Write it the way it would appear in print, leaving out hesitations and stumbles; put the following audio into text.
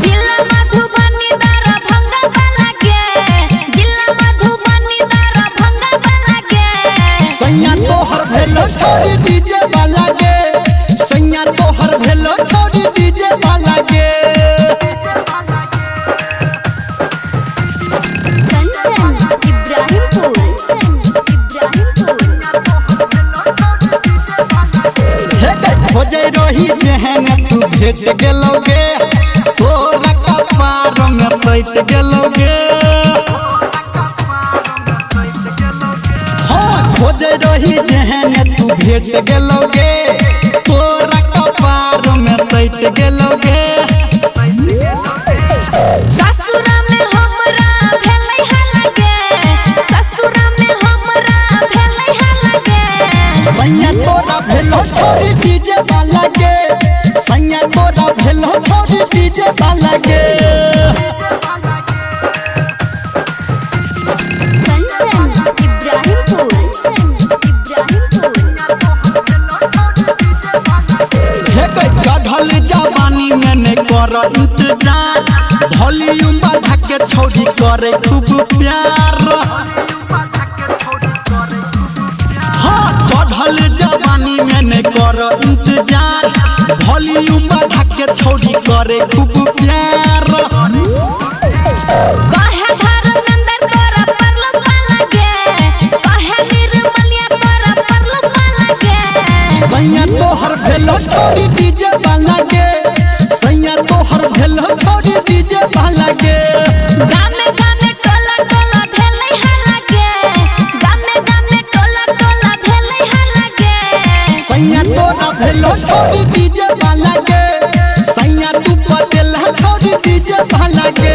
जिला मधुबनी दरभंगा वाला के जिला मधुबनी दरभंगा वाला के सैया तोहर भेलो छोड़ी डीजे वाला के सैया तोहर भेलो छोड़ी डीजे वाला के कंचन इब्राहिमपुर खोजे रही जेहन तू भेट गेलोगे तोरा कपार में सैट गेलोगे हाँ खोजे रही जेहन तू भेट गेलोगे तोरा कपार में सैट गेलोगे ससुरा में हमरा भेलै हलगे ससुरा में हमरा भेलै हलगे सैया तोरा भेलो छोड़ी डीजे वाला के सैया तोरा भेलो छोड़ी डीजे वाला के कंचन इब्राहिमपुर चढ़ल जवानी में नहीं कर इंतजार वॉल्यूम बढ़ा के छोड़ी करे खूब प्यार हाँ चढ़ल जवानी में नहीं कर इंतजार वॉल्यूम बढ़ा के छोड़ी करे खूब प्यार कहे धर्मेंद्र तोरा परलो लगे कहे निर्मलिया तोरा परलो लगे सैया तोहर भेलो छोड़ी डीजे वाला के सैया तोहर भेलो छोड़ी डीजे वाला के गामे गामे टोला टोला भेलै हलगे गामे गामे टोला टोला भेलै हलगे सैया तोरा भेलो छोड़ी डीजे वाला के सैया तू पटेल छोड़ी डीजे वाला के।